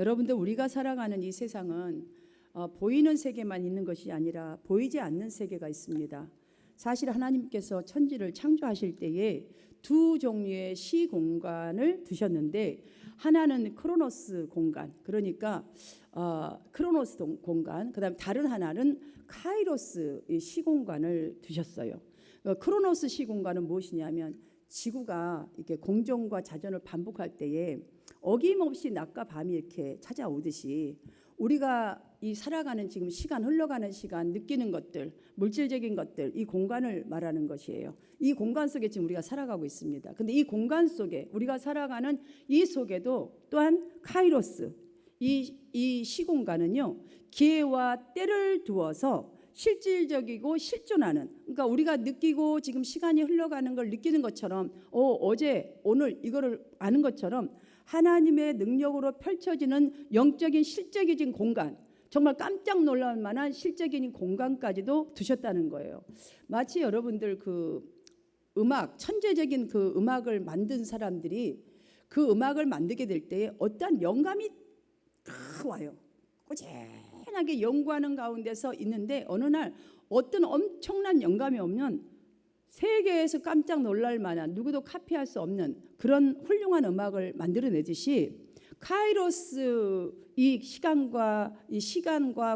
여러분들, 우리가 살아가는 이 세상은 보이는 세계만 있는 것이 아니라 보이지 않는 세계가 있습니다. 사실 하나님께서 천지를 창조하실 때에 두 종류의 시공간을 두셨는데, 하나는 크로노스 공간, 그러니까 크로노스 공간, 그다음 다른 하나는 카이로스 시공간을 두셨어요. 크로노스 시공간은 무엇이냐면, 지구가 이렇게 공전과 자전을 반복할 때에 어김없이 낮과 밤이 이렇게 찾아오듯이 우리가 이 살아가는 지금 시간, 흘러가는 시간, 느끼는 것들, 물질적인 것들, 이 공간을 말하는 것이에요. 이 공간 속에 지금 우리가 살아가고 있습니다. 근데 이 공간 속에 우리가 살아가는 이 속에도 또한 카이로스, 이 시공간은요, 기회와 때를 두어서 실질적이고 실존하는, 그러니까 우리가 느끼고 지금 시간이 흘러가는 걸 느끼는 것처럼, 어제 오늘 이거를 아는 것처럼 하나님의 능력으로 펼쳐지는 영적인 실적인 공간, 정말 깜짝 놀랄 만한 실적인 공간까지도 두셨다는 거예요. 마치 여러분들 그 음악, 천재적인 그 음악을 만든 사람들이 그 음악을 만들게 될 때 어떠한 영감이 딱 와요. 꾸준하게 연구하는 가운데서 있는데 어느 날 어떤 엄청난 영감이 오면 세계에서 깜짝 놀랄 만한, 누구도 카피할 수 없는 그런 훌륭한 음악을 만들어내듯이, 카이로스 이 시간과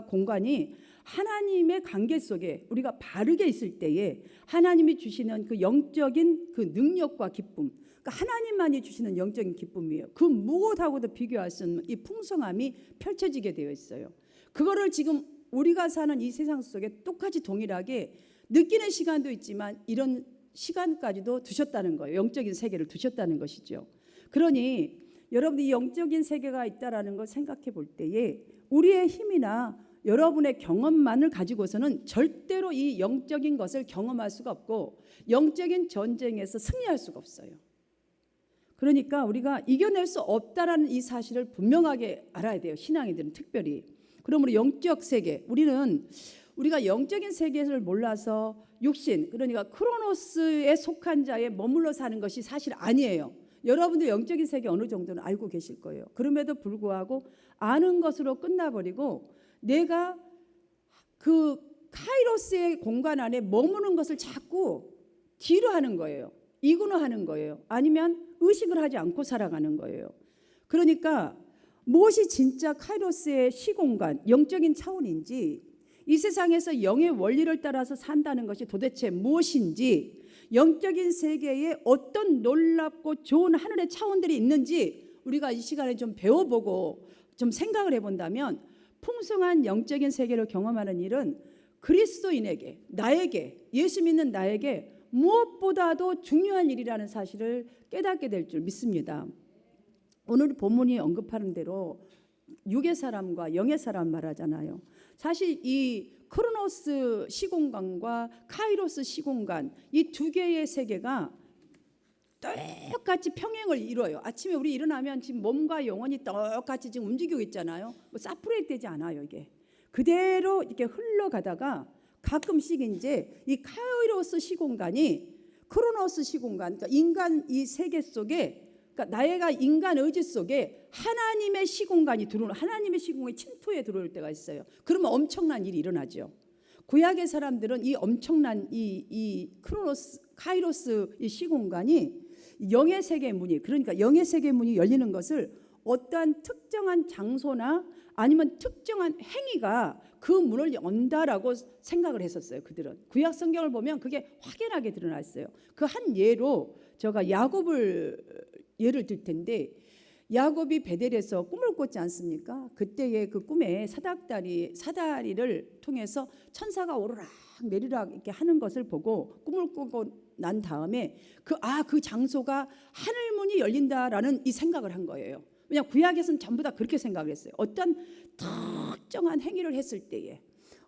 공간이 하나님의 관계 속에 우리가 바르게 있을 때에 하나님이 주시는 그 영적인 그 능력과 기쁨, 그러니까 하나님만이 주시는 영적인 기쁨이에요. 그 무엇하고도 비교할 수 없는 이 풍성함이 펼쳐지게 되어 있어요. 그거를 지금 우리가 사는 이 세상 속에 똑같이 동일하게 느끼는 시간도 있지만 이런 시간까지도 두셨다는 거예요. 영적인 세계를 두셨다는 것이죠. 그러니 여러분, 이 영적인 세계가 있다라는 걸 생각해 볼 때에 우리의 힘이나 여러분의 경험만을 가지고서는 절대로 이 영적인 것을 경험할 수가 없고 영적인 전쟁에서 승리할 수가 없어요. 그러니까 우리가 이겨낼 수 없다라는 이 사실을 분명하게 알아야 돼요. 신앙인들은 특별히. 그러므로 영적 세계, 우리가 영적인 세계를 몰라서 육신, 그러니까 크로노스에 속한 자에 머물러 사는 것이 사실 아니에요. 여러분들 영적인 세계 어느 정도는 알고 계실 거예요. 그럼에도 불구하고 아는 것으로 끝나버리고 내가 그 카이로스의 공간 안에 머무는 것을 자꾸 뒤로 하는 거예요. 이군화하는 거예요. 아니면 의식을 하지 않고 살아가는 거예요. 그러니까 무엇이 진짜 카이로스의 시공간, 영적인 차원인지, 이 세상에서 영의 원리를 따라서 산다는 것이 도대체 무엇인지, 영적인 세계에 어떤 놀랍고 좋은 하늘의 차원들이 있는지 우리가 이 시간에 좀 배워보고 좀 생각을 해본다면, 풍성한 영적인 세계를 경험하는 일은 그리스도인에게, 나에게, 예수 믿는 나에게 무엇보다도 중요한 일이라는 사실을 깨닫게 될 줄 믿습니다. 오늘 본문이 언급하는 대로 육의 사람과 영의 사람 말하잖아요. 사실 이 크로노스 시공간과 카이로스 시공간, 이 두 개의 세계가 똑같이 평행을 이뤄요. 아침에 우리 일어나면 지금 몸과 영혼이 똑같이 지금 움직이고 있잖아요. 뭐 세퍼레이트 되지 않아요. 이게 그대로 이렇게 흘러가다가 가끔씩 이제 이 카이로스 시공간이 크로노스 시공간, 그러니까 인간 이 세계 속에, 그러니까 나의가 인간 의지 속에 하나님의 시공간이 들어오는, 하나님의 시공간이 침투해 들어올 때가 있어요. 그러면 엄청난 일이 일어나죠. 구약의 사람들은 이 엄청난 이 크로노스, 카이로스 이 시공간이 영의 세계의 문이, 그러니까 영의 세계의 문이 열리는 것을 어떠한 특정한 장소나 아니면 특정한 행위가 그 문을 연다라고 생각을 했었어요. 그들은 구약 성경을 보면 그게 확연하게 드러나 있어요. 그 한 예로 제가 야곱을 예를 들 텐데, 야곱이 베델에서 꿈을 꿨지 않습니까? 그때의 그 꿈에 사다리를 통해서 천사가 오르락 내리락 이렇게 하는 것을 보고 꿈을 꾸고 난 다음에 그 장소가 하늘문이 열린다라는 이 생각을 한 거예요. 왜냐하면 구약에서는 전부 다 그렇게 생각을 했어요. 어떤 특정한 행위를 했을 때에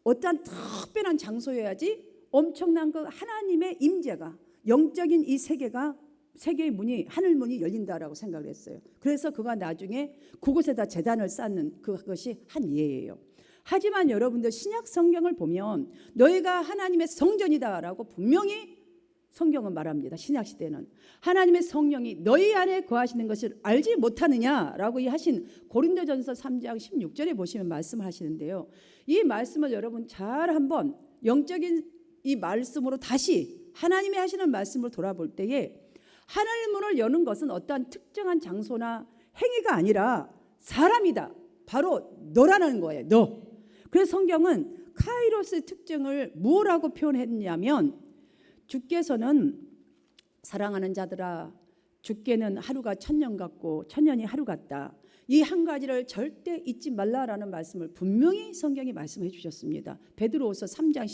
어떤 특별한 장소여야지 엄청난 그 하나님의 임재가, 영적인 이 세계의 문이, 하늘 문이 열린다라고 생각을 했어요. 그래서 그가 나중에 그곳에다 제단을 쌓는 그것이 한 예예요. 하지만 여러분들 신약 성경을 보면 너희가 하나님의 성전이다라고 분명히 성경은 말합니다. 신약시대는 하나님의 성령이 너희 안에 거하시는 것을 알지 못하느냐라고 하신 고린도전서 3장 16절에 보시면 말씀하시는데요. 이 말씀을 여러분 잘 한번 영적인 이 말씀으로 다시 하나님이 하시는 말씀으로 돌아볼 때에 하늘 문을 여는 것은 어떠한 특정한 장소나 행위가 아니라 사람이다. 바로 너라는 거예요. 너. 그래서 성경은 카이로스의 특징을 뭐라고 표현했냐면 주께서는 사랑하는 자들아 주께는 하루가 천년 같고 천년이 하루 같다. 이 한 가지를 절대 잊지 말라라는 말씀을 분명히 성경이 말씀해 주셨습니다. 베드로후서 3장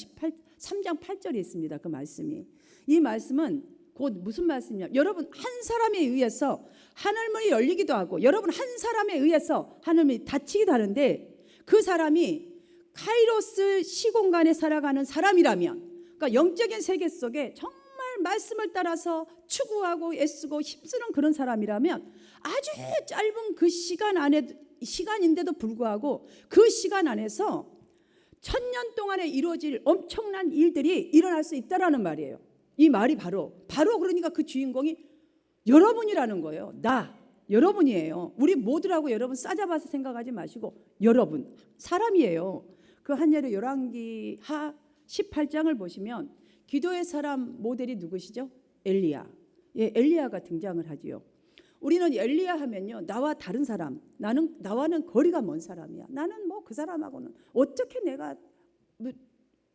8절에 있습니다. 그 말씀이. 이 말씀은 곧 무슨 말씀이냐? 여러분 한 사람에 의해서 하늘문이 열리기도 하고 여러분 한 사람에 의해서 하늘문이 닫히기도 하는데 그 사람이 카이로스 시공간에 살아가는 사람이라면 그러니까 영적인 세계 속에 정말 말씀을 따라서 추구하고 애쓰고 힘쓰는 그런 사람이라면 아주 짧은 그 시간인데도 불구하고 그 시간 안에서 천년 동안에 이루어질 엄청난 일들이 일어날 수 있다라는 말이에요. 이 말이 바로 그러니까 그 주인공이 여러분이라는 거예요. 여러분이에요. 우리 모두라고 여러분 싸잡아서 생각하지 마시고 여러분 사람이에요. 그 한예로 열왕기하 18장을 보시면 기도의 사람 모델이 누구시죠? 엘리야. 예, 엘리야가 등장을 하지요. 우리는 엘리야 하면요, 나와 다른 사람, 나와는 거리가 먼 사람이야. 나는 뭐 그 사람하고는 어떻게 내가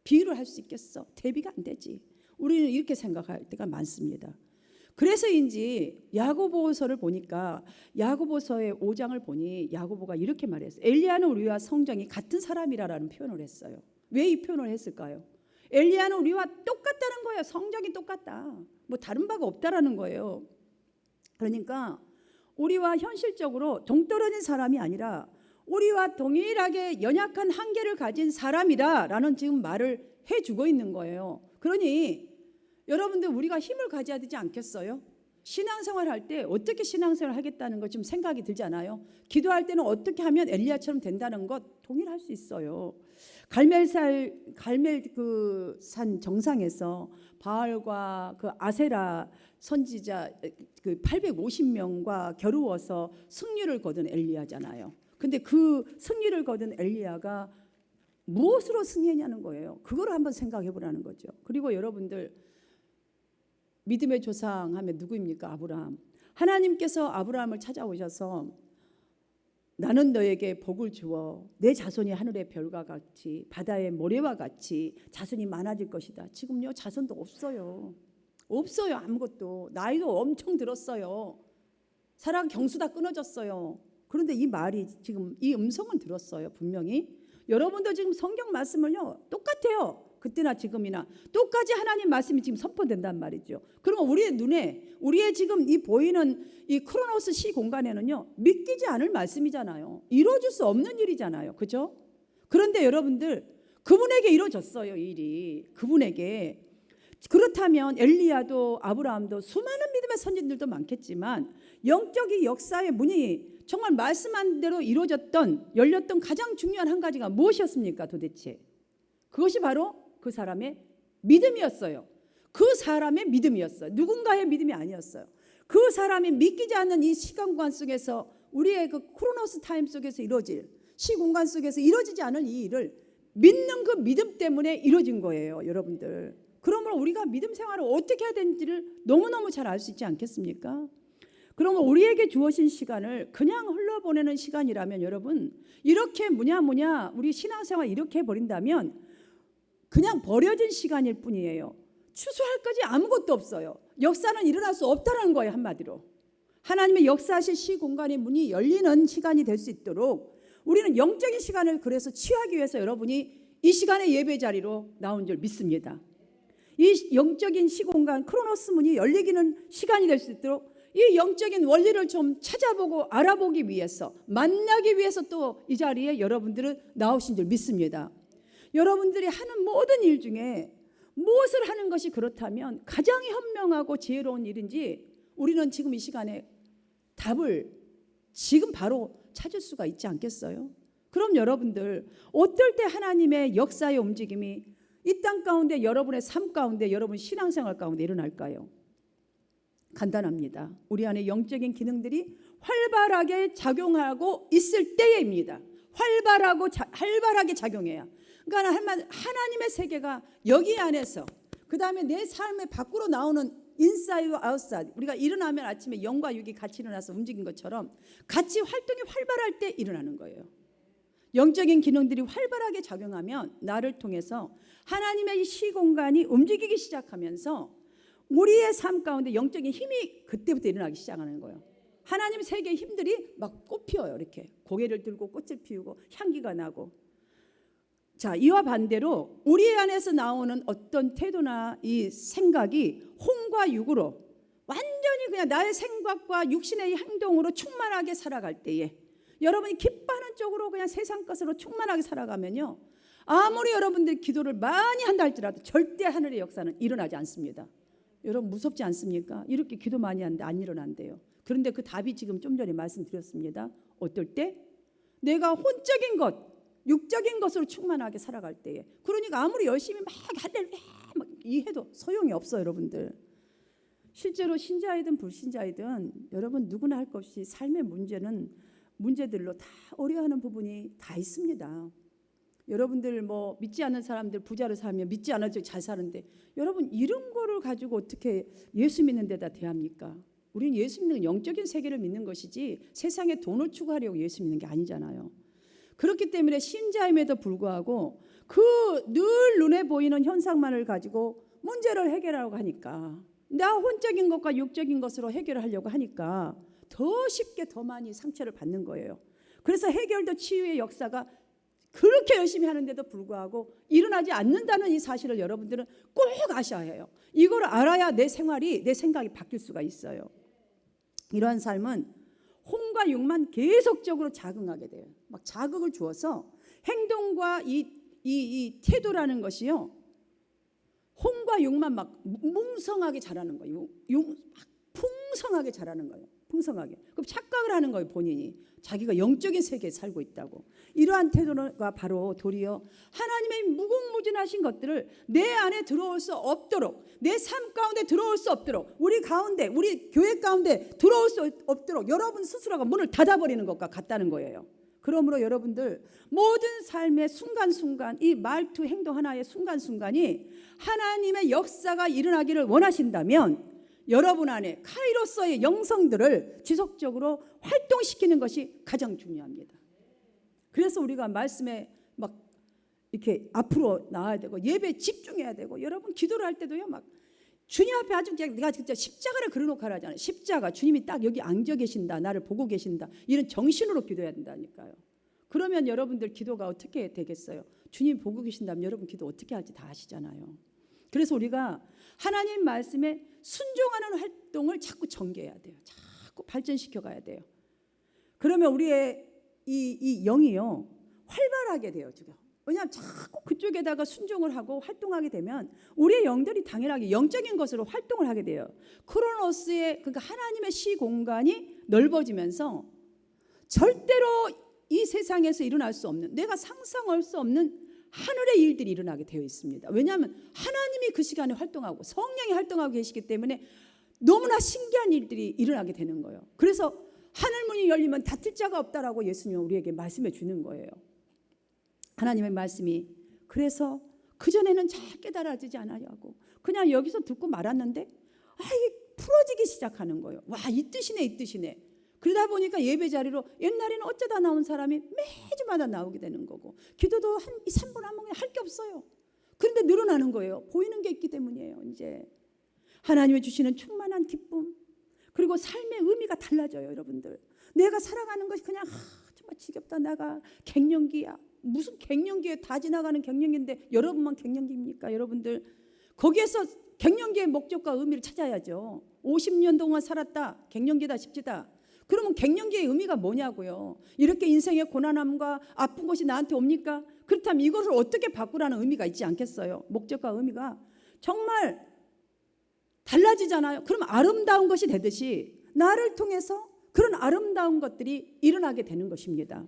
비유를 할 수 있겠어? 대비가 안 되지. 우리는 이렇게 생각할 때가 많습니다. 그래서인지 야고보서를 보니까 야고보서의 5장을 보니 야고보가 이렇게 말했어요. 엘리야는 우리와 성정이 같은 사람이라는 표현을 했어요. 왜 이 표현을 했을까요? 엘리야는 우리와 똑같다는 거예요. 성정이 똑같다. 뭐 다른 바가 없다라는 거예요. 그러니까 우리와 현실적으로 동떨어진 사람이 아니라 우리와 동일하게 연약한 한계를 가진 사람이라는 지금 말을 해주고 있는 거예요. 그러니 여러분들 우리가 힘을 가져야 되지 않겠어요? 신앙생활 할 때 어떻게 신앙생활 하겠다는 거 좀 생각이 들잖아요. 기도할 때는 어떻게 하면 엘리야처럼 된다는 것 동일할 수 있어요. 갈멜 그 산 정상에서 바알과 그 아세라 선지자 그 850명과 겨루어서 승리를 거둔 엘리야잖아요. 근데 그 승리를 거둔 엘리야가 무엇으로 승리했냐는 거예요. 그걸 한번 생각해 보라는 거죠. 그리고 여러분들 믿음의 조상 하면 누구입니까? 아브라함. 하나님께서 아브라함을 찾아오셔서 나는 너에게 복을 주어 내 자손이 하늘의 별과 같이 바다의 모래와 같이 자손이 많아질 것이다. 지금요 자손도 없어요. 아무것도. 나이도 엄청 들었어요. 사랑 경수 다 끊어졌어요. 그런데 이 말이 지금 이 음성은 들었어요. 분명히. 여러분도 지금 성경 말씀을요 똑같아요. 그때나 지금이나 똑같이 하나님 말씀이 지금 선포된단 말이죠. 그러면 우리의 눈에 우리의 지금 이 보이는 이 크로노스 시 공간에는요 믿기지 않을 말씀이잖아요. 이루어질 수 없는 일이잖아요. 그죠? 그런데 여러분들 그분에게 이루어졌어요. 이 일이 그분에게. 그렇다면 엘리야도 아브라함도 수많은 믿음의 선진들도 많겠지만 영적인 역사의 문이 정말 말씀한 대로 열렸던 가장 중요한 한 가지가 무엇이었습니까? 도대체 그것이 바로 그 사람의 믿음이었어요. 그 사람의 믿음이었어요. 누군가의 믿음이 아니었어요. 그 사람이 믿기지 않는 이 시간관 속에서 우리의 그 크로노스 타임 속에서 이루어질 시공간 속에서 이루어지지 않은 이 일을 믿는 그 믿음 때문에 이루어진 거예요. 여러분들. 그러므로 우리가 믿음 생활을 어떻게 해야 되는지를 너무너무 잘 알 수 있지 않겠습니까? 그러면 우리에게 주어진 시간을 그냥 흘러보내는 시간이라면 여러분 이렇게 우리 신앙생활 이렇게 해버린다면 그냥 버려진 시간일 뿐이에요. 추수할 것이 아무것도 없어요. 역사는 일어날 수 없다는 거예요. 한마디로. 하나님의 역사하실 시공간의 문이 열리는 시간이 될 수 있도록 우리는 영적인 시간을 그래서 취하기 위해서 여러분이 이 시간에 예배 자리로 나온 줄 믿습니다. 이 영적인 시공간 크로노스 문이 열리기는 시간이 될 수 있도록 이 영적인 원리를 좀 찾아보고 알아보기 위해서 만나기 위해서 또 이 자리에 여러분들은 나오신 줄 믿습니다. 여러분들이 하는 모든 일 중에 무엇을 하는 것이 그렇다면 가장 현명하고 지혜로운 일인지 우리는 지금 이 시간에 답을 지금 바로 찾을 수가 있지 않겠어요? 그럼 여러분들 어떨 때 하나님의 역사의 움직임이 이 땅 가운데 여러분의 삶 가운데 여러분 신앙생활 가운데 일어날까요? 간단합니다. 우리 안에 영적인 기능들이 활발하게 작용하고 있을 때입니다. 활발하게 작용해야. 그러니까 하나님의 세계가 여기 안에서, 그 다음에 내 삶의 밖으로 나오는 인사이드 아웃사이드, 우리가 일어나면 아침에 영과 육이 같이 일어나서 움직인 것처럼 같이 활동이 활발할 때 일어나는 거예요. 영적인 기능들이 활발하게 작용하면 나를 통해서 하나님의 시공간이 움직이기 시작하면서 우리의 삶 가운데 영적인 힘이 그때부터 일어나기 시작하는 거예요. 하나님 세계의 힘들이 막 꽃 피워요. 이렇게 고개를 들고 꽃을 피우고 향기가 나고. 자, 이와 반대로 우리 안에서 나오는 어떤 태도나 이 생각이 혼과 육으로 완전히 그냥 나의 생각과 육신의 행동으로 충만하게 살아갈 때에, 여러분이 기뻐하는 쪽으로 그냥 세상 것으로 충만하게 살아가면요, 아무리 여러분들 기도를 많이 한다 할지라도 절대 하늘의 역사는 일어나지 않습니다. 여러분 무섭지 않습니까? 이렇게 기도 많이 하는데 안 일어난대요. 그런데 그 답이 지금 좀 전에 말씀드렸습니다. 어떨 때? 내가 혼적인 것, 육적인 것으로 충만하게 살아갈 때에. 그러니까 아무리 열심히 막 할렐루야 막 이해도 소용이 없어요, 여러분들. 실제로 신자이든 불신자이든 여러분 누구나 할 것 없이 삶의 문제들로 다 어려워하는 부분이 다 있습니다. 여러분들 뭐 믿지 않는 사람들 부자로 살면 믿지 않아도 잘 사는데, 여러분 이런 거를 가지고 어떻게 예수 믿는 데다 대합니까? 우리는 예수 믿는 영적인 세계를 믿는 것이지 세상에 돈을 추구하려고 예수 믿는 게 아니잖아요. 그렇기 때문에 신자임에도 불구하고 그 늘 눈에 보이는 현상만을 가지고 문제를 해결하려고 하니까, 나 혼적인 것과 육적인 것으로 해결하려고 하니까 더 쉽게 더 많이 상처를 받는 거예요. 그래서 해결도 치유의 역사가 그렇게 열심히 하는데도 불구하고 일어나지 않는다는 이 사실을 여러분들은 꼭 아셔야 해요. 이걸 알아야 내 생활이, 내 생각이 바뀔 수가 있어요. 이러한 삶은 혼과 육만 계속적으로 자극하게 돼요. 막 자극을 주어서 행동과 이 태도라는 것이요, 혼과 육만 막 뭉성하게 자라는 거예요. 막 풍성하게 자라는 거예요. 풍성하게. 그럼 착각을 하는 거예요, 본인이. 자기가 영적인 세계에 살고 있다고. 이러한 태도가 바로 도리어 하나님의 무궁무진하신 것들을 내 안에 들어올 수 없도록, 내 삶 가운데 들어올 수 없도록, 우리 가운데, 우리 교회 가운데 들어올 수 없도록 여러분 스스로가 문을 닫아버리는 것과 같다는 거예요. 그러므로 여러분들 모든 삶의 순간순간, 이 말투 행동 하나의 순간순간이 하나님의 역사가 일어나기를 원하신다면 여러분 안에 카이로스의 영성들을 지속적으로 활동시키는 것이 가장 중요합니다. 그래서 우리가 말씀에 막 이렇게 앞으로 나와야 되고 예배에 집중해야 되고, 여러분 기도를 할 때도요, 막 주님 앞에 아주 내가 진짜 십자가를 그려놓고 하라잖아요. 십자가, 주님이 딱 여기 앉아 계신다, 나를 보고 계신다, 이런 정신으로 기도해야 된다니까요. 그러면 여러분들 기도가 어떻게 되겠어요? 주님 보고 계신다면 여러분 기도 어떻게 할지 다 아시잖아요. 그래서 우리가 하나님 말씀에 순종하는 활동을 자꾸 전개해야 돼요. 자꾸 발전시켜 가야 돼요. 그러면 우리의 이 영이요, 활발하게 돼요, 지금. 왜냐하면 자꾸 그쪽에다가 순종을 하고 활동하게 되면 우리의 영들이 당연하게 영적인 것으로 활동을 하게 돼요. 크로노스의, 그러니까 하나님의 시공간이 넓어지면서 절대로 이 세상에서 일어날 수 없는, 내가 상상할 수 없는 하늘의 일들이 일어나게 되어 있습니다. 왜냐하면 하나님이 그 시간에 활동하고 성령이 활동하고 계시기 때문에 너무나 신기한 일들이 일어나게 되는 거예요. 그래서 하늘문이 열리면 닫힐 자가 없다라고 예수님은 우리에게 말씀해 주는 거예요. 하나님의 말씀이. 그래서 그전에는 잘 깨달아지지 않으려고 그냥 여기서 듣고 말았는데 이게 풀어지기 시작하는 거예요. 와, 이 뜻이네, 이 뜻이네. 그러다 보니까 예배 자리로 옛날에는 어쩌다 나온 사람이 매주마다 나오게 되는 거고, 기도도 한 2, 3분 하면 할 게 없어요. 그런데 늘어나는 거예요. 보이는 게 있기 때문이에요. 이제 하나님이 주시는 충만한 기쁨, 그리고 삶의 의미가 달라져요. 여러분들, 내가 살아가는 것이 그냥 정말 지겹다, 내가 갱년기야, 무슨 갱년기에 다 지나가는 갱년기인데 여러분만 갱년기입니까? 여러분들 거기에서 갱년기의 목적과 의미를 찾아야죠. 50년 동안 살았다, 갱년기다 싶지다. 그러면 갱년기의 의미가 뭐냐고요. 이렇게 인생의 고난함과 아픈 것이 나한테 옵니까? 그렇다면 이것을 어떻게 바꾸라는 의미가 있지 않겠어요? 목적과 의미가 정말 달라지잖아요. 그럼 아름다운 것이 되듯이 나를 통해서 그런 아름다운 것들이 일어나게 되는 것입니다.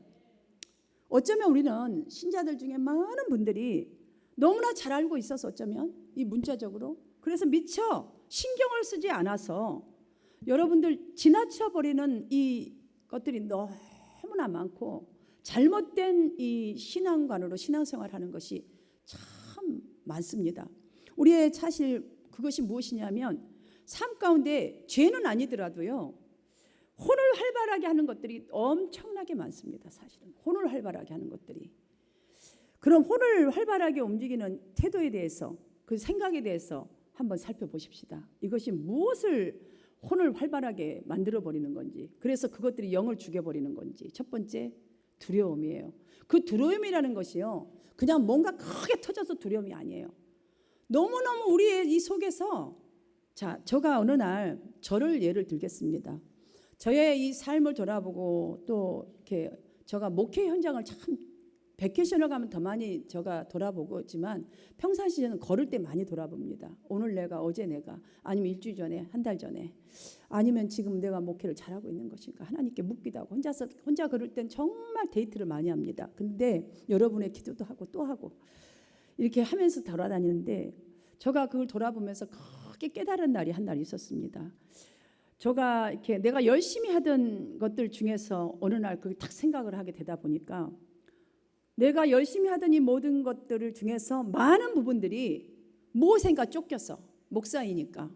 어쩌면 우리는 신자들 중에 많은 분들이 너무나 잘 알고 있어서 어쩌면 이 문자적으로 그래서 미처 신경을 쓰지 않아서 여러분들 지나쳐버리는 이 것들이 너무나 많고 잘못된 이 신앙관으로 신앙생활하는 것이 참 많습니다. 우리의 사실 그것이 무엇이냐면 삶 가운데 죄는 아니더라도요 혼을 활발하게 하는 것들이 엄청나게 많습니다. 사실은 혼을 활발하게 하는 것들이. 그럼 혼을 활발하게 움직이는 태도에 대해서 그 생각에 대해서 한번 살펴보십시다. 이것이 무엇을 혼을 활발하게 만들어버리는 건지, 그래서 그것들이 영을 죽여버리는 건지. 첫 번째, 두려움이에요. 그 두려움이라는 것이요 그냥 뭔가 크게 터져서 두려움이 아니에요. 너무너무 우리의 이 속에서, 자, 제가 어느 날 저를 예를 들겠습니다. 저의 이 삶을 돌아보고 또 이렇게 제가 목회 현장을 참 베케이션을 가면 더 많이 제가 돌아보고지만 평상시에는 걸을 때 많이 돌아봅니다. 오늘 내가, 어제 내가, 아니면 일주일 전에, 한 달 전에, 아니면 지금 내가 목회를 잘하고 있는 것인가 하나님께 묻기도 하고 혼자 걸을 땐 정말 데이트를 많이 합니다. 근데 여러분의 기도도 하고 또 하고 이렇게 하면서 돌아다니는데 제가 그걸 돌아보면서 크게 깨달은 날이 한 날 있었습니다. 제가 이렇게 내가 열심히 하던 것들 중에서 어느 날 그 딱 생각을 하게 되다 보니까 내가 열심히 하던 이 모든 것들을 중에서 많은 부분들이 무엇인가 쫓겼어. 목사이니까.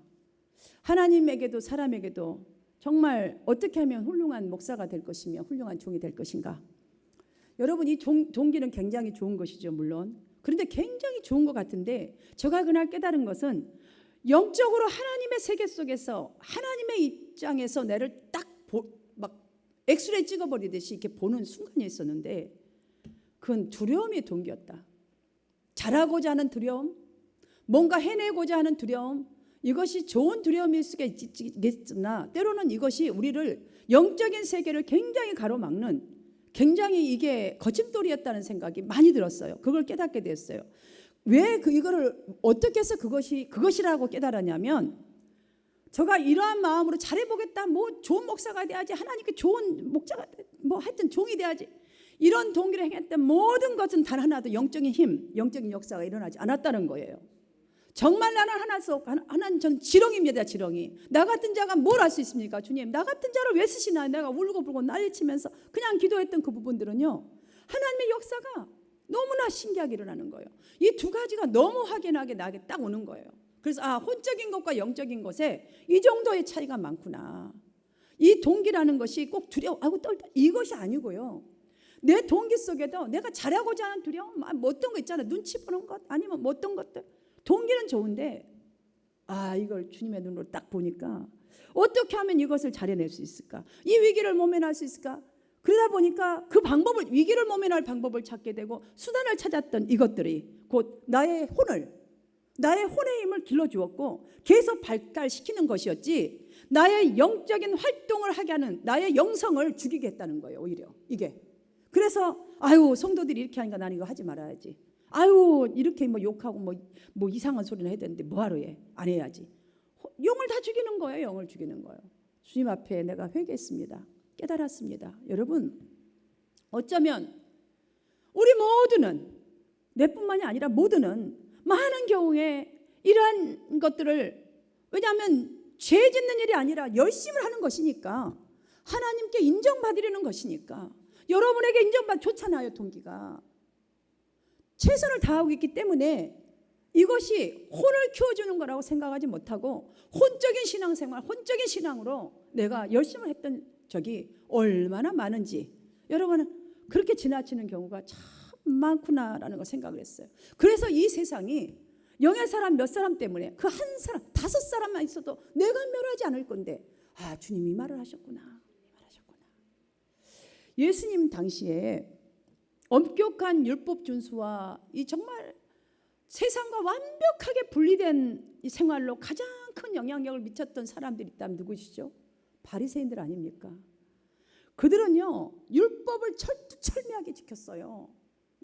하나님에게도 사람에게도 정말 어떻게 하면 훌륭한 목사가 될 것이며 훌륭한 종이 될 것인가. 여러분 이 동기는 굉장히 좋은 것이죠. 물론. 그런데 굉장히 좋은 것 같은데 제가 그날 깨달은 것은 영적으로 하나님의 세계 속에서 하나님의 입장에서 나를 딱 막 엑스레이 찍어버리듯이 이렇게 보는 순간이 있었는데 그건 두려움의 동기였다. 잘하고자 하는 두려움, 뭔가 해내고자 하는 두려움, 이것이 좋은 두려움일 수가 있겠으나 때로는 이것이 우리를 영적인 세계를 굉장히 가로막는 굉장히 이게 거침돌이였다는 생각이 많이 들었어요. 그걸 깨닫게 됐어요. 왜 이거를 어떻게 해서 그것이라고 깨달았냐면 제가 이러한 마음으로 잘해보겠다, 뭐 좋은 목사가 돼야지, 하나님께 좋은 목자가, 뭐 하여튼 종이 돼야지, 이런 동기를 행했던 모든 것은 단 하나도 영적인 힘, 영적인 역사가 일어나지 않았다는 거예요. 정말 나는 하나는 저는 지렁이입니다. 지렁이. 나 같은 자가 뭘 할 수 있습니까? 주님, 나 같은 자를 왜 쓰시나? 내가 울고불고 난리치면서 그냥 기도했던 그 부분들은요 하나님의 역사가 너무나 신기하게 일어나는 거예요. 이 두 가지가 너무 확연하게 나게 딱 오는 거예요. 그래서 혼적인 것과 영적인 것에 이 정도의 차이가 많구나. 이 동기라는 것이 꼭 두려워, 떨다, 이것이 아니고요. 내 동기 속에도 내가 잘하고자 하는 두려움, 뭐 어떤 거 있잖아요. 눈치 보는 것, 아니면 뭐 어떤 것들. 동기는 좋은데 이걸 주님의 눈으로 딱 보니까 어떻게 하면 이것을 잘해낼 수 있을까? 이 위기를 모면할 수 있을까? 그러다 보니까 그 방법을, 위기를 모면할 방법을 찾게 되고 수단을 찾았던 이것들이 곧 나의 혼의 힘을 길러주었고 계속 발달시키는 것이었지 나의 영적인 활동을 하게 하는 나의 영성을 죽이게 했다는 거예요. 오히려 이게. 그래서 성도들이 이렇게 하니까 나는 이거 하지 말아야지. 이렇게 뭐 욕하고 뭐 이상한 소리는 해야 되는데 뭐하러 해? 안 해야지. 영을 다 죽이는 거예요. 영을 죽이는 거예요. 주님 앞에 내가 회개했습니다. 깨달았습니다. 여러분 어쩌면 우리 모두는, 내뿐만이 아니라 모두는 많은 경우에 이러한 것들을, 왜냐하면 죄 짓는 일이 아니라 열심을 하는 것이니까, 하나님께 인정받으려는 것이니까, 여러분에게 인정받 좋잖아요. 동기가 최선을 다하고 있기 때문에 이것이 혼을 키워주는 거라고 생각하지 못하고 혼적인 신앙생활, 혼적인 신앙으로 내가 열심을 했던 적이 얼마나 많은지 여러분은 그렇게 지나치는 경우가 참 많구나라는 걸 생각을 했어요. 그래서 이 세상이 영의 사람 몇 사람 때문에 그 한 사람, 5사람만 있어도 내가 멸하지 않을 건데 주님이 이 말을 하셨구나. 예수님 당시에 엄격한 율법 준수와 이 정말 세상과 완벽하게 분리된 이 생활로 가장 큰 영향력을 미쳤던 사람들이 있다면 누구시죠? 바리새인들 아닙니까? 그들은요 율법을 철두철미하게 지켰어요.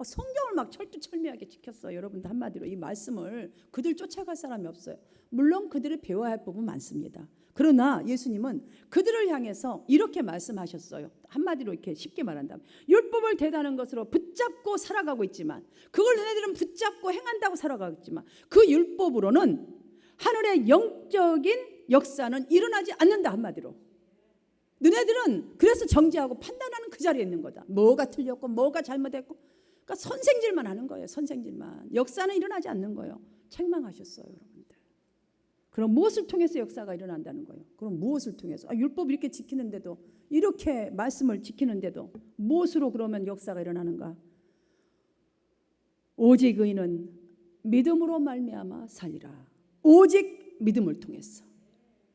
성경을 막 철두철미하게 지켰어요. 여러분들 한마디로 이 말씀을 그들 쫓아갈 사람이 없어요. 물론 그들을 배워야 할 부분 많습니다. 그러나 예수님은 그들을 향해서 이렇게 말씀하셨어요. 한마디로 이렇게 쉽게 말한다면 율법을 대단한 것으로 붙잡고 살아가고 있지만, 그걸 너네들은 붙잡고 행한다고 살아가고 있지만, 그 율법으로는 하늘의 영적인 역사는 일어나지 않는다. 한마디로 너네들은 그래서 정죄하고 판단하는 그 자리에 있는 거다. 뭐가 틀렸고 뭐가 잘못했고, 그러니까 선생질만 하는 거예요. 선생질만. 역사는 일어나지 않는 거예요. 책망하셨어요, 여러분들. 그럼 무엇을 통해서 역사가 일어난다는 거예요? 그럼 무엇을 통해서? 율법 이렇게 지키는데도, 이렇게 말씀을 지키는데도 무엇으로 그러면 역사가 일어나는가? 오직 의인은 믿음으로 말미암아 살리라. 오직 믿음을 통해서,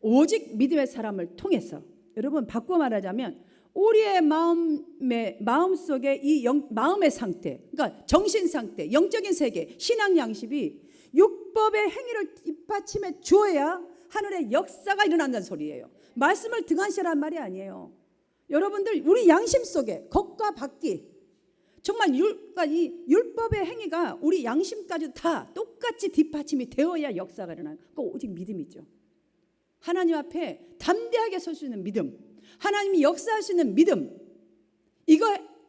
오직 믿음의 사람을 통해서. 여러분, 바꿔 말하자면 우리의 마음속에 이 마음의 상태, 그러니까 정신 상태, 영적인 세계, 신앙 양식이 율법의 행위를 뒷받침해 주어야 하늘의 역사가 일어난다는 소리예요. 말씀을 등한시하란 말이 아니에요. 여러분들, 우리 양심 속에 겉과 밖이 정말 이 율법의 행위가 우리 양심까지 다 똑같이 뒷받침이 되어야 역사가 일어나는, 그거 오직 믿음이죠. 하나님 앞에 담대하게 설 수 있는 믿음, 하나님이 역사할 수 있는 믿음,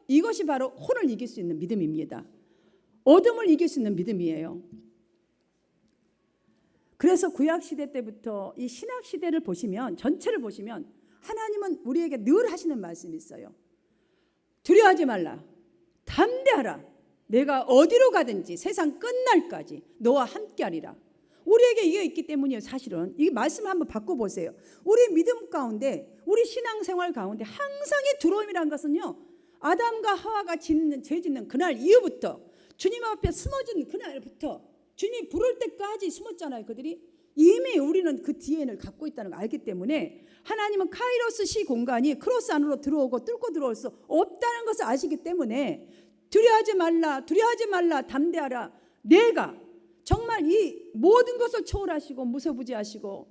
이것이 바로 혼을 이길 수 있는 믿음입니다. 어둠을 이길 수 있는 믿음이에요. 그래서 구약시대 때부터 이 신약시대를 보시면, 전체를 보시면 하나님은 우리에게 늘 하시는 말씀이 있어요. 두려워하지 말라, 담대하라, 내가 어디로 가든지 세상 끝날까지 너와 함께하리라. 우리에게 이게 있기 때문이에요. 사실은 이 말씀을 한번 바꿔보세요. 우리 믿음 가운데, 우리 신앙생활 가운데 항상의 두려움이라는 것은요, 아담과 하와가 죄 짓는 그날 이후부터, 주님 앞에 숨어진 그날부터 주님이 부를 때까지 숨었잖아요. 그들이 이미 우리는 그 DNA를 갖고 있다는 걸 알기 때문에, 하나님은 카이로스 시 공간이 크로스 안으로 들어오고 뚫고 들어올 수 없다는 것을 아시기 때문에 두려워하지 말라, 두려워하지 말라, 담대하라. 내가 정말 이 모든 것을 초월하시고 무소부지하시고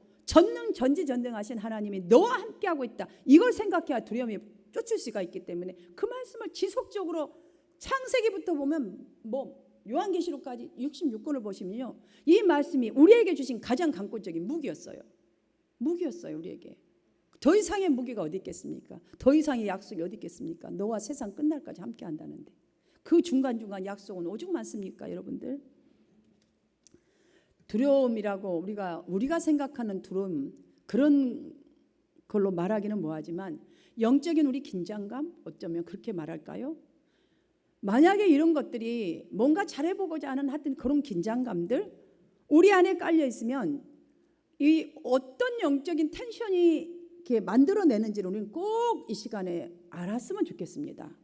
전지전능하신 하나님이 너와 함께하고 있다. 이걸 생각해야 두려움이 쫓을 수가 있기 때문에 그 말씀을 지속적으로 창세기부터 보면 요한계시록까지 66권을 보시면요, 이 말씀이 우리에게 주신 가장 강권적인 무기였어요. 무기였어요, 우리에게. 더 이상의 무기가 어디 있겠습니까? 더 이상의 약속이 어디 있겠습니까? 너와 세상 끝날까지 함께 한다는데 그 중간중간 약속은 오죽 많습니까, 여러분들? 두려움이라고 우리가 생각하는 두려움, 그런 걸로 말하기는 뭐하지만 영적인 우리 긴장감, 어쩌면 그렇게 말할까요? 만약에 이런 것들이 뭔가 잘해보고자 하는 하여튼 그런 긴장감들 우리 안에 깔려 있으면 이 어떤 영적인 텐션이 이렇게 만들어내는지를 우리는 꼭 이 시간에 알았으면 좋겠습니다.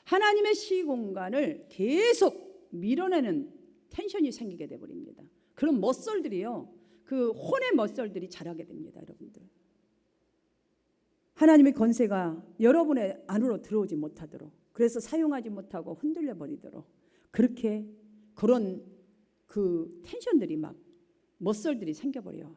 하나님의 시공간을 계속 밀어내는 텐션이 생기게 돼버립니다. 그런 멋설들이요, 그 혼의 멋설들이 자라게 됩니다. 여러분들, 하나님의 권세가 여러분의 안으로 들어오지 못하도록, 그래서 사용하지 못하고 흔들려 버리도록, 그렇게 그런 그 텐션들이 막 멋설들이 생겨버려요.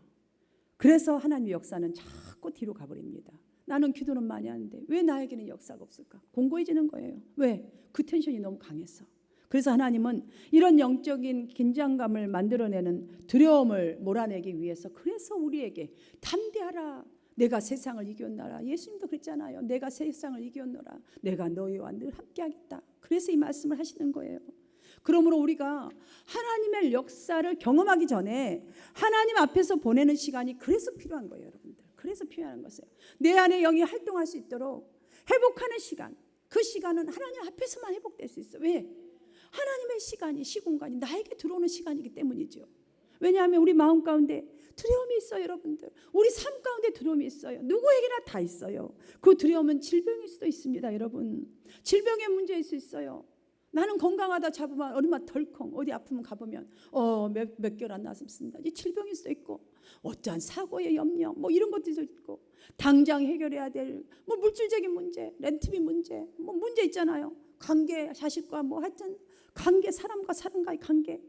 그래서 하나님의 역사는 자꾸 뒤로 가버립니다. 나는 기도는 많이 하는데 왜 나에게는 역사가 없을까? 공고해지는 거예요. 왜? 그 텐션이 너무 강해서. 그래서 하나님은 이런 영적인 긴장감을 만들어내는 두려움을 몰아내기 위해서, 그래서 우리에게 담대하라, 내가 세상을 이겼노라. 예수님도 그랬잖아요. 내가 세상을 이겼노라. 내가 너희와 늘 함께하겠다. 그래서 이 말씀을 하시는 거예요. 그러므로 우리가 하나님의 역사를 경험하기 전에 하나님 앞에서 보내는 시간이 그래서 필요한 거예요, 여러분들. 그래서 필요한 것이에요. 내 안에 영이 활동할 수 있도록 회복하는 시간, 그 시간은 하나님 앞에서만 회복될 수 있어요. 왜? 하나님의 시간이, 시공간이 나에게 들어오는 시간이기 때문이죠. 왜냐하면 우리 마음 가운데 두려움이 있어요, 여러분들. 우리 삶 가운데 두려움이 있어요. 누구에게나 다 있어요. 그 두려움은 질병일 수도 있습니다, 여러분. 질병의 문제일 수 있어요. 나는 건강하다 잡으면 얼마 덜컹, 어디 아프면 가보면 몇 개월 안 나았습니다. 이 질병일 수도 있고, 어떠한 사고의 염려, 이런 것들도 있고, 당장 해결해야 될 물질적인 문제, 렌트비 문제, 문제 있잖아요. 관계, 자식과 하여튼 관계, 사람과 사람과의 관계,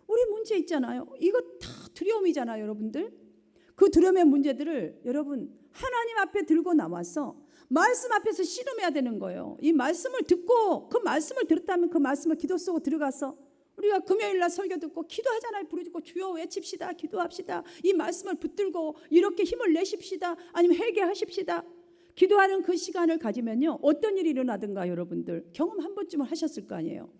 우리 문제 있잖아요. 이거 다 두려움이잖아요, 여러분들. 그 두려움의 문제들을 여러분 하나님 앞에 들고 나와서 말씀 앞에서 씨름해야 되는 거예요. 이 말씀을 듣고 그 말씀을 들었다면 그 말씀을 기도 속으로 들어가서 우리가 금요일 날 설교 듣고 기도하잖아요. 부르짖고 주여 외칩시다. 기도합시다. 이 말씀을 붙들고 이렇게 힘을 내십시다. 아니면 회개하십시다. 기도하는 그 시간을 가지면요, 어떤 일이 일어나든가 여러분들 경험 한 번쯤은 하셨을 거 아니에요.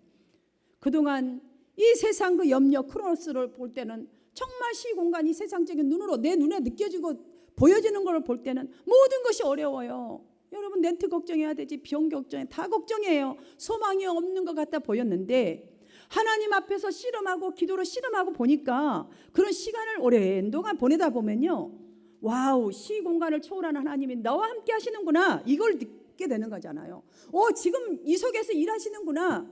그동안 이 세상 그 염려 크로노스를 볼 때는 정말 시공간 이 세상적인 눈으로 내 눈에 느껴지고 보여지는 걸 볼 때는 모든 것이 어려워요. 여러분 렌트 걱정해야 되지, 병 걱정해, 다 걱정해요. 소망이 없는 것 같아 보였는데 하나님 앞에서 씨름하고 기도로 씨름하고 보니까 그런 시간을 오랜 동안 보내다 보면요, 와우, 시공간을 초월하는 하나님이 나와 함께 하시는구나, 이걸 느끼게 되는 거잖아요. 지금 이 속에서 일하시는구나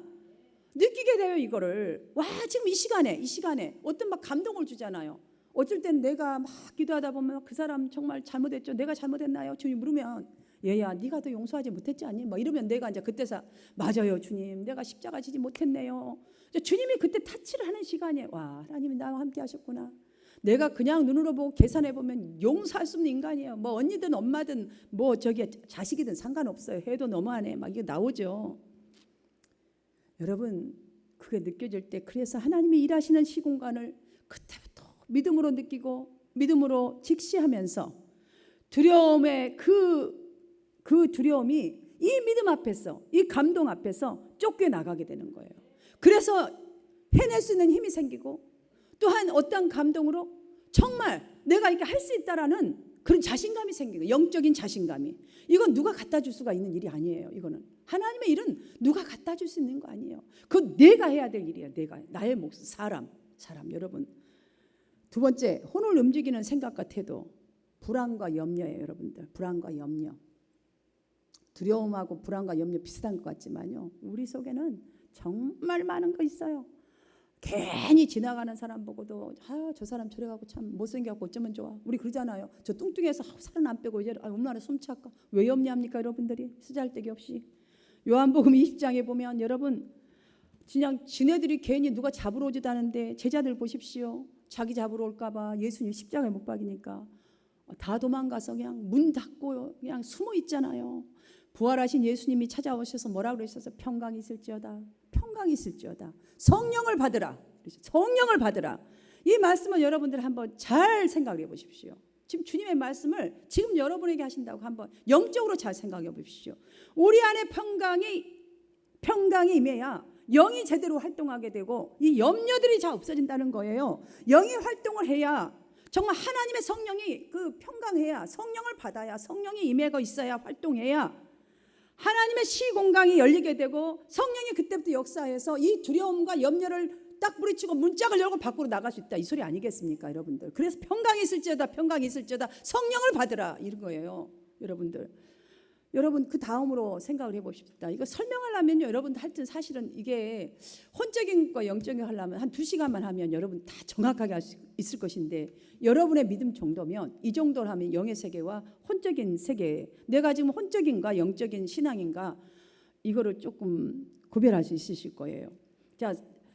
느끼게 돼요. 이거를 와, 지금 이 시간에 어떤 막 감동을 주잖아요. 어쩔 땐 내가 막 기도하다 보면 그 사람 정말 잘못했죠, 내가 잘못했나요? 주님 물으면 얘야 네가 더 용서하지 못했지 않니? 뭐 이러면 내가 이제 그때서 맞아요 주님, 내가 십자가 지지 못했네요. 주님이 그때 타치를 하는 시간이에요. 와, 하나님이 나와 함께 하셨구나. 내가 그냥 눈으로 보고 계산해 보면 용서할 수 없는 인간이에요. 뭐 언니든 엄마든 뭐 저기 자식이든 상관없어요. 해도 너무하네 막 이게 나오죠. 여러분 그게 느껴질 때, 그래서 하나님이 일하시는 시공간을 그때부터 믿음으로 느끼고 믿음으로 직시하면서 두려움의 그 두려움이 이 믿음 앞에서, 이 감동 앞에서 쫓겨나가게 되는 거예요. 그래서 해낼 수 있는 힘이 생기고, 또한 어떤 감동으로 정말 내가 이렇게 할 수 있다라는 그런 자신감이 생기고, 영적인 자신감이, 이건 누가 갖다 줄 수가 있는 일이 아니에요. 이거는 하나님의 일은 누가 갖다 줄 수 있는 거 아니에요. 그건 내가 해야 될 일이에요. 내가, 나의 목숨, 사람. 여러분 두 번째, 혼을 움직이는 생각 같아도 불안과 염려예요. 여러분들 불안과 염려, 두려움하고 불안과 염려 비슷한 것 같지만요, 우리 속에는 정말 많은 거 있어요. 괜히 지나가는 사람 보고도 저 사람 저래 갖고 참 못생겨갖고 어쩌면 좋아, 우리 그러잖아요. 저 뚱뚱해서 살은 안 빼고 이제 얼마나 숨차까. 왜 염려합니까 여러분들이? 쓰잘데기 없이. 요한복음 20장에 보면 여러분 그냥 지네들이 괜히 누가 잡으러 오지도 않은데 제자들 보십시오. 자기 잡으러 올까 봐 예수님 십자가에 못 박이니까 다 도망가서 그냥 문 닫고 그냥 숨어 있잖아요. 부활하신 예수님이 찾아오셔서 뭐라고 그러셔서 평강이 있을지어다, 평강이 있을지어다, 성령을 받으라. 성령을 받으라. 이 말씀을 여러분들 한번 잘 생각해 보십시오. 지금 주님의 말씀을 지금 여러분에게 하신다고 한번 영적으로 잘 생각해 보십시오. 우리 안에 평강이 임해야 영이 제대로 활동하게 되고 이 염려들이 다 없어진다는 거예요. 영이 활동을 해야, 정말 하나님의 성령이 그 평강해야, 성령을 받아야, 성령이 임하고 있어야, 활동해야 하나님의 시공간이 열리게 되고 성령이 그때부터 역사해서 이 두려움과 염려를 딱 뿌리치고 문짝을 열고 밖으로 나갈 수 있다, 이 소리 아니겠습니까 여러분들? 그래서 평강이 있을지어다, 평강이 있을지어다, 성령을 받으라, 이런 거예요. 여러분 그 다음으로 생각을 해봅시다. 이거 설명하려면요 여러분 하여튼 사실은 이게 혼적인 것과 영적인 거 하려면 한 2시간만 하면 여러분 다 정확하게 할 수 있을 것인데, 여러분의 믿음 정도면 이 정도를 하면 영의 세계와 혼적인 세계, 내가 지금 혼적인가 영적인 신앙인가 이거를 조금 구별할 수 있으실 거예요. 자,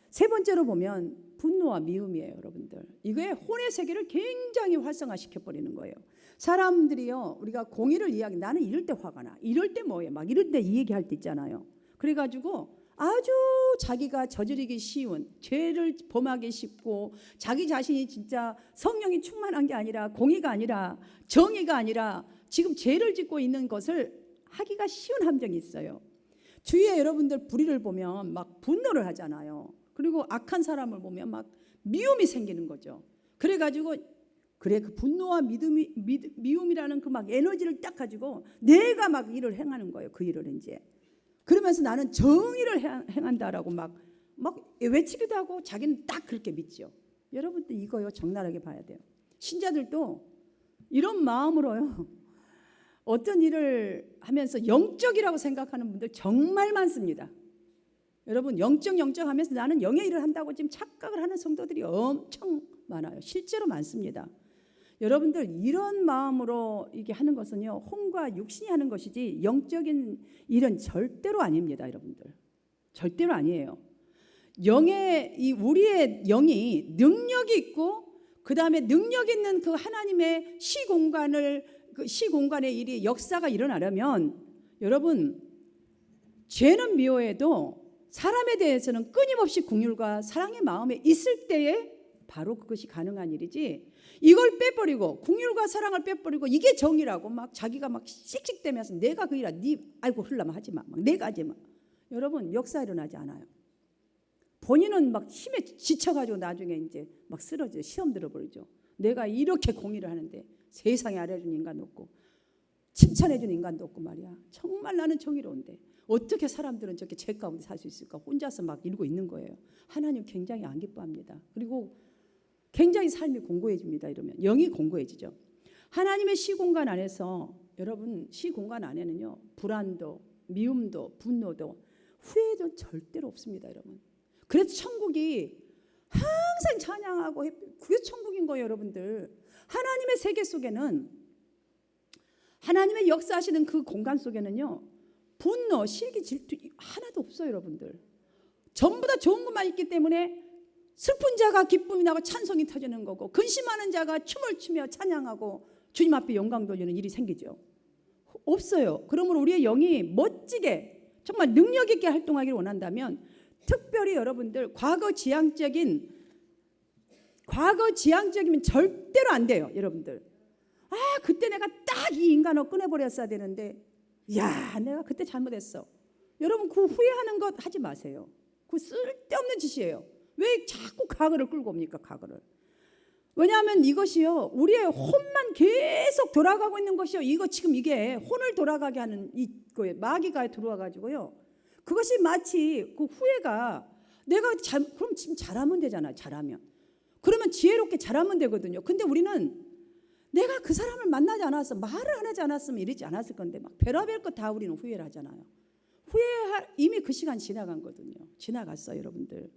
세 번째로 보면 분노와 미움이에요. 여러분들 이거의 혼의 세계를 굉장히 활성화시켜 버리는 거예요. 사람들이요, 우리가 공의를 이야기, 나는 이럴 때 화가 나, 이럴 때 뭐해, 막 이럴 때 이 얘기할 때 있잖아요. 그래가지고 아주 자기가 저지르기 쉬운 죄를 범하기 쉽고, 자기 자신이 진짜 성령이 충만한 게 아니라, 공의가 아니라, 정의가 아니라 지금 죄를 짓고 있는 것을 하기가 쉬운 함정이 있어요. 주위에 여러분들 불의를 보면 막 분노를 하잖아요. 그리고 악한 사람을 보면 막 미움이 생기는 거죠. 그래가지고 그 분노와 미움이라는 그 막 에너지를 딱 가지고 내가 막 일을 행하는 거예요. 그 일을 이제 그러면서 나는 정의를 행한다라고 막 외치기도 하고 자기는 딱 그렇게 믿죠. 여러분들 이거요 적나라하게 봐야 돼요. 신자들도 이런 마음으로요 어떤 일을 하면서 영적이라고 생각하는 분들 정말 많습니다. 여러분 영적 하면서 나는 영의 일을 한다고 지금 착각을 하는 성도들이 엄청 많아요. 실제로 많습니다. 여러분들 이런 마음으로 이게 하는 것은요 혼과 육신이 하는 것이지 영적인 일은 절대로 아닙니다. 여러분들 절대로 아니에요. 우리의 영이 능력이 있고, 그 다음에 능력 있는 그 하나님의 시공간의 일이 역사가 일어나려면 여러분 죄는 미워해도 사람에 대해서는 끊임없이 긍휼과 사랑의 마음에 있을 때에 바로 그것이 가능한 일이지, 이걸 빼버리고 긍휼과 사랑을 빼버리고 이게 정의라고 막 자기가 막 씩씩대면서 내가 그이라 네 아이고 흘러면 하지 마, 막 내가 하지 마. 여러분, 역사 일어나지 않아요. 본인은 막 힘에 지쳐가지고 나중에 이제 막 쓰러져 시험 들어버리죠. 내가 이렇게 공의를 하는데 세상에 알아준 인간도 없고 칭찬해준 인간도 없고 말이야. 정말 나는 정의로운데 어떻게 사람들은 저렇게 죄 가운데 살 수 있을까? 혼자서 막 이러고 있는 거예요. 하나님 굉장히 안 기뻐합니다. 그리고 굉장히 삶이 공고해집니다. 이러면 영이 공고해지죠. 하나님의 시공간 안에서, 여러분, 시공간 안에는요, 불안도, 미움도, 분노도, 후회도 절대로 없습니다. 여러분. 그래서 천국이 항상 찬양하고, 그게 천국인 거예요. 여러분들, 하나님의 세계 속에는, 하나님의 역사하시는 그 공간 속에는요, 분노, 시기, 질투 하나도 없어요. 여러분들, 전부 다 좋은 것만 있기 때문에 슬픈 자가 기쁨이 나고 찬송이 터지는 거고, 근심하는 자가 춤을 추며 찬양하고 주님 앞에 영광 돌리는 일이 생기죠. 없어요. 그러므로 우리의 영이 멋지게 정말 능력 있게 활동하기를 원한다면, 특별히 여러분들 과거지향적이면 절대로 안 돼요. 여러분들, 그때 내가 딱 이 인간을 꺼내버렸어야 되는데, 내가 그때 잘못했어. 여러분, 그 후회하는 것 하지 마세요. 그 쓸데없는 짓이에요. 왜 자꾸 과거를 끌고 옵니까? 과거를. 왜냐하면 이것이요, 우리의 혼만 계속 돌아가고 있는 것이요. 이거 지금 이게 혼을 돌아가게 하는 이거에 마귀가 들어와가지고요. 그것이 마치 그 후회가 내가 그럼 지금 잘하면 되잖아요. 잘하면. 그러면 지혜롭게 잘하면 되거든요. 근데 우리는 내가 그 사람을 만나지 않았어, 말을 안 하지 않았으면 이러지 않았을 건데 막 별의별 것 다 우리는 후회를 하잖아요. 이미 그 시간 지나간 거거든요. 지나갔어요. 여러분들,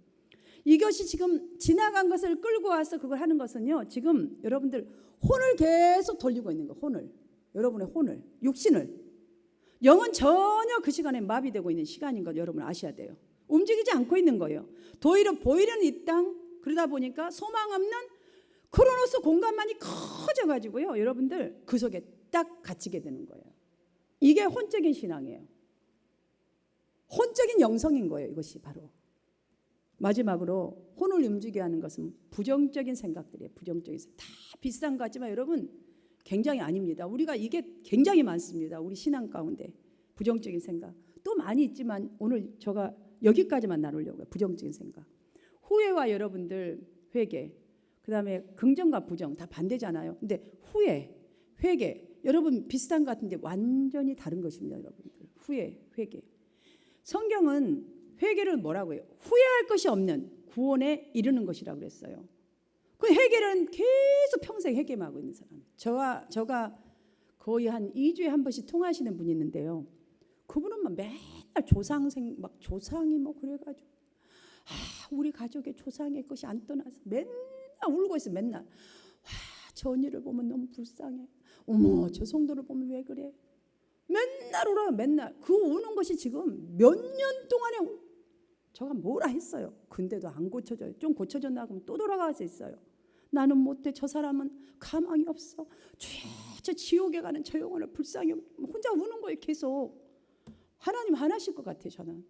이것이 지금 지나간 것을 끌고 와서 그걸 하는 것은요, 지금 여러분들 혼을 계속 돌리고 있는 거예요. 혼을, 여러분의 혼을, 육신을. 영은 전혀 그 시간에 마비되고 있는 시간인 걸 여러분 아셔야 돼요. 움직이지 않고 있는 거예요. 도리어 보이는 이 땅, 그러다 보니까 소망 없는 크로노스 공간만이 커져가지고요, 여러분들 그 속에 딱 갇히게 되는 거예요. 이게 혼적인 신앙이에요. 혼적인 영성인 거예요. 이것이 바로. 마지막으로 혼을 움직이게 하는 것은 부정적인 생각들이에요. 부정적인 생각. 다 비슷한 것 같지만 여러분, 굉장히 아닙니다. 우리가 이게 굉장히 많습니다. 우리 신앙 가운데 부정적인 생각 또 많이 있지만 오늘 제가 여기까지만 나누려고요. 부정적인 생각, 후회와 여러분들 회개, 그 다음에 긍정과 부정 다 반대잖아요. 근데 후회, 회개, 여러분 비슷한 것 같은데 완전히 다른 것입니다. 여러분들, 후회, 회개. 성경은 회개를 뭐라고 해요? 후회할 것이 없는 구원에 이르는 것이라고 그랬어요. 그 회개는 계속 평생 회개만 하고 있는 사람. 저가 거의 한 2주에 한 번씩 통화하시는 분이 있는데요. 그분은 막 맨날 조상이 뭐 그래가지고 우리 가족의 조상의 것이 안 떠나서 맨날 울고 있어. 맨날 저 언니를 보면 너무 불쌍해. 어머, 저 성도를 보면 왜 그래? 맨날 울어요. 맨날. 그 우는 것이 지금 몇 년 동안에 저가 뭐라 했어요. 근데도 안 고쳐져요. 좀 고쳐졌나 그러면 또 돌아가서 있어요. 나는 못돼. 저 사람은 가망이 없어. 저 지옥에 가는 저 영혼을 불쌍히 혼자 우는 거예요. 계속. 하나님 화나실 것 같아요. 저는.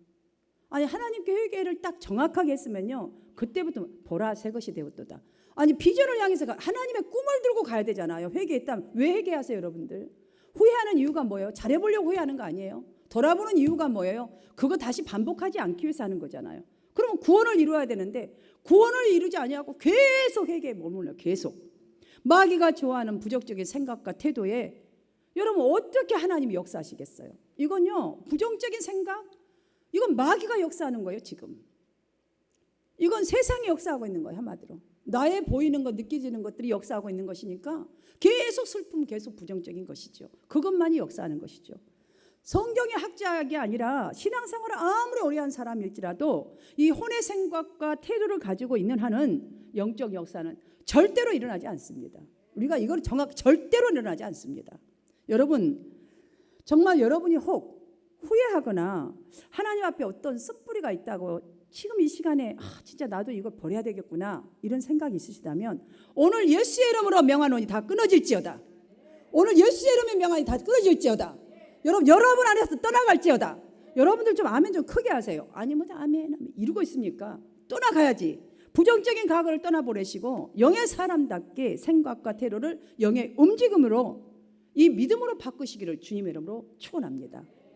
아니, 하나님께 회개를 딱 정확하게 했으면요, 그때부터 보라 새 것이 되었도다. 아니, 비전을 향해서 하나님의 꿈을 들고 가야 되잖아요. 회개했다면. 왜 회개하세요? 여러분들, 후회하는 이유가 뭐예요? 잘해보려고 후회하는 거 아니에요? 돌아보는 이유가 뭐예요? 그거 다시 반복하지 않기 위해서 하는 거잖아요. 그러면 구원을 이루어야 되는데 구원을 이루지 아니하고 계속 회개에 머물러. 계속 마귀가 좋아하는 부정적인 생각과 태도에 여러분 어떻게 하나님이 역사하시겠어요? 이건요, 부정적인 생각, 이건 마귀가 역사하는 거예요. 지금 이건 세상이 역사하고 있는 거예요. 한마디로 나의 보이는 것, 느껴지는 것들이 역사하고 있는 것이니까 계속 슬픔, 계속 부정적인 것이죠. 그것만이 역사하는 것이죠. 성경의 학자가 아니라 신앙생활을 아무리 오래 한 사람일지라도 이 혼의 생각과 태도를 가지고 있는 한은 영적 역사는 절대로 일어나지 않습니다. 우리가 이걸 절대로 일어나지 않습니다. 여러분, 정말 여러분이 혹 후회하거나 하나님 앞에 어떤 쓴뿌리가 있다고 지금 이 시간에 진짜 나도 이걸 버려야 되겠구나 이런 생각이 있으시다면 오늘 예수의 이름으로 명하노니 다 끊어질지어다. 오늘 예수의 이름의 명하니 다 끊어질지어다. 여러분 안에서 떠나갈지어다. 여러분들 좀 아멘 좀 크게 하세요. 아니 뭐 아멘 이러고 있습니까? 떠나가야지. 부정적인 과거를 떠나보내시고 영의 사람답게 생각과 태도를 영의 움직임으로 이 믿음으로 바꾸시기를 주님의 이름으로 축원합니다.